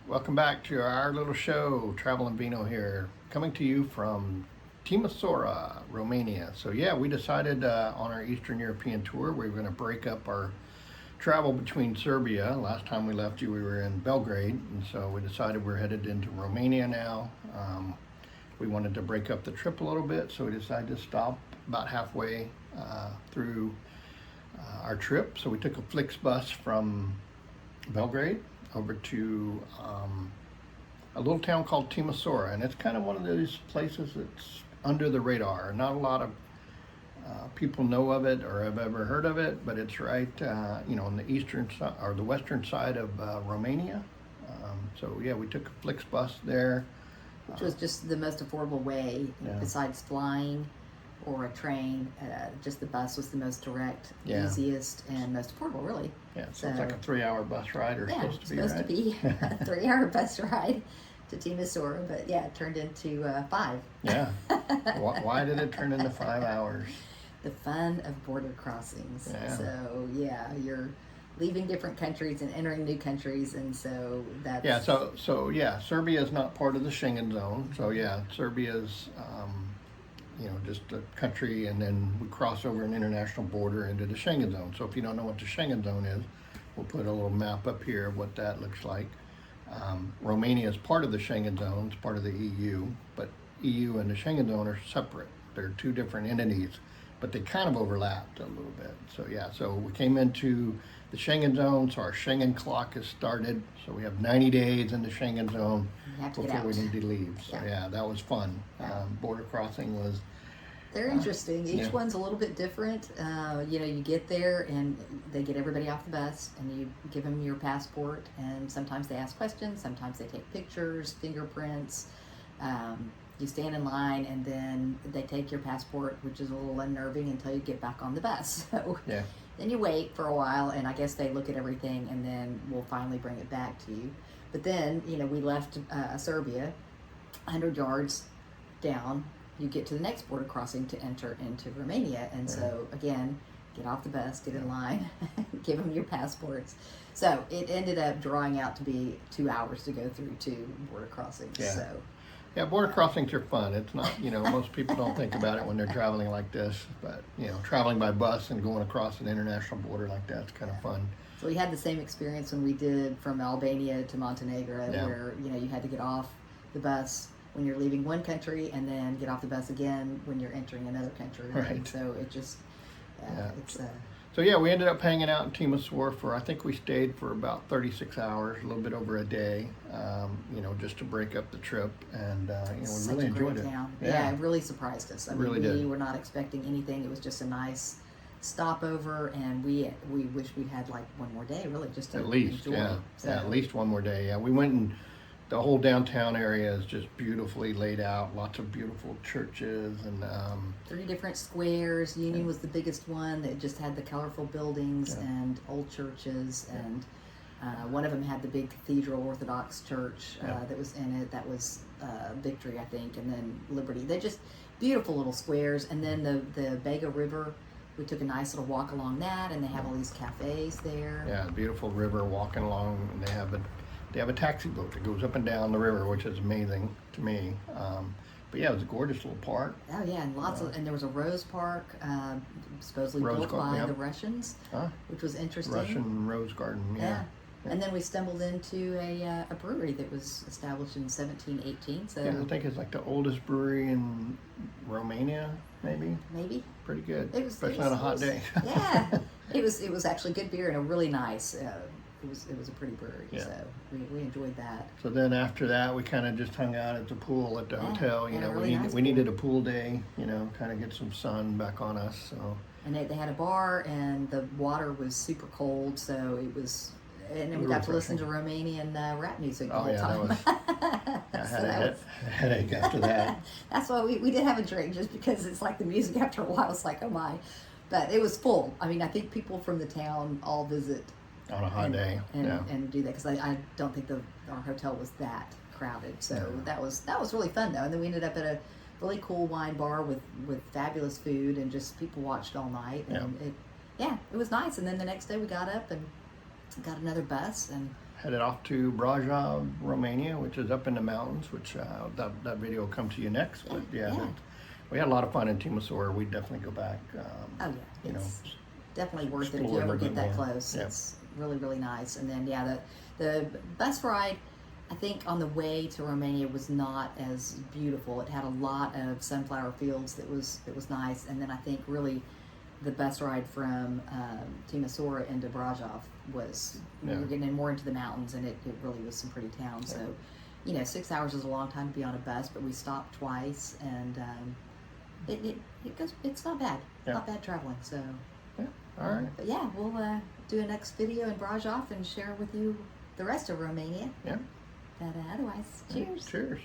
Welcome back to our little show, Travel and Vino here, coming to you from Timisoara, Romania. So yeah, we decided on our Eastern European tour we were going to break up our travel between Serbia. Last time we left you, we were in Belgrade, and so we decided we're headed into Romania now. We wanted to break up the trip a little bit, so we decided to stop about halfway through our trip. So we took a Flixbus from Belgrade over to a little town called Timisoara, and it's kind of one of those places that's under the radar. Not a lot of people know of it or have ever heard of it, but it's right, on the eastern side or the western side of Romania. So yeah, we took a Flixbus there, which was just the most affordable way besides flying or a train. Just the bus was the most direct, easiest, and most affordable, really. Yeah, so it's like a 3-hour bus ride, or supposed to be, supposed right? to be a 3-hour bus ride to Timisoara, but yeah, it turned into 5. Yeah. Why did it turn into 5 hours? The fun of border crossings. Yeah. So yeah, you're leaving different countries and entering new countries, and so that's... Yeah, so Serbia is not part of the Schengen zone. So yeah, Serbia's just a country, and then we cross over an international border into the Schengen zone. So if you don't know what the Schengen zone is, we'll put a little map up here of what that looks like. Romania is part of the Schengen zone, it's part of the EU, but EU and the Schengen zone are separate. They're two different entities, but they kind of overlapped a little bit. So yeah, so we came into the Schengen zone, so our Schengen clock has started. So we have 90 days in the Schengen zone before we need to leave. So yeah, that was fun. Border crossing was... They're interesting. Each one's a little bit different. You get there and they get everybody off the bus and you give them your passport, and sometimes they ask questions, sometimes they take pictures, fingerprints. You stand in line and then they take your passport, which is a little unnerving until you get back on the bus. So then you wait for a while, and I guess they look at everything and then we'll finally bring it back to you. But then, we left Serbia 100 yards down. You get to the next border crossing to enter into Romania. And so, again, get off the bus, get in line, give them your passports. So it ended up drawing out to be 2 hours to go through 2 border crossings. Yeah. So, yeah, border crossings are fun. It's not, most people don't think about it when they're traveling like this, but, traveling by bus and going across an international border like that's kind of fun. So we had the same experience when we did from Albania to Montenegro, where, you had to get off the bus when you're leaving one country and then get off the bus again when you're entering another country. Right. And so it just, it's... So yeah, we ended up hanging out in Timisoara for, I think we stayed for about 36 hours, a little bit over a day, just to break up the trip, and we really enjoyed it. Yeah, it really surprised us. I mean, really we were not expecting anything. It was just a nice stopover, and we wish we had like one more day, really, just to at least enjoy. At least one more day. Yeah, we went, and the whole downtown area is just beautifully laid out. Lots of beautiful churches and 3 different squares. Union was the biggest one that just had the colorful buildings and old churches, and one of them had the big cathedral Orthodox church that was in it. That was Victory, I think, and then Liberty. They're just beautiful little squares. And then the Bega River, we took a nice little walk along that, and they have all these cafes there. Yeah, beautiful river walking along, and they have a taxi boat that goes up and down the river, which is amazing to me. But yeah, it was a gorgeous little park. Oh yeah, and and there was a rose park, supposedly built by the Russians, which was interesting. Russian rose garden, yeah. And then we stumbled into a brewery that was established in 1718. So I think it's like the oldest brewery in Romania, maybe. Maybe. Pretty good, especially on a hot day. Yeah, it was actually good beer and a really nice. It was a pretty brewery, so we enjoyed that. So then after that, we kind of just hung out at the pool at the hotel. We needed a pool day, kind of get some sun back on us. So. And they had a bar, and the water was super cold, so it was. And then we got to listen to Romanian rap music the whole time. I had a headache after that. That's why we did have a drink, just because it's like the music after a while, it's like, oh my. But it was full. I mean, I think people from the town all visit on a hot day and do that, because I don't think our hotel was that crowded. So that was really fun, though. And then we ended up at a really cool wine bar with fabulous food, and just people watched all night. And it was nice. And then the next day we got up and got another bus and headed off to Brajov, Romania, which is up in the mountains, which that video will come to you next. But yeah. We had a lot of fun in Timisoara. We'd definitely go back. Oh yeah, you know, it's definitely worth it if explore you a ever little get bit that more. close. Yeah. It's really, really nice. And then the bus ride, I think on the way to Romania was not as beautiful. It had a lot of sunflower fields that was nice. And then I think really the bus ride from Timisoara into Brajov was we were getting in more into the mountains, and it really was some pretty towns. So, you know, 6 hours is a long time to be on a bus, but we stopped twice, and it's not bad. Not bad traveling. So all right. but yeah, we'll do a next video in Brajov and share with you the rest of Romania. Yeah. But otherwise, cheers. Cheers.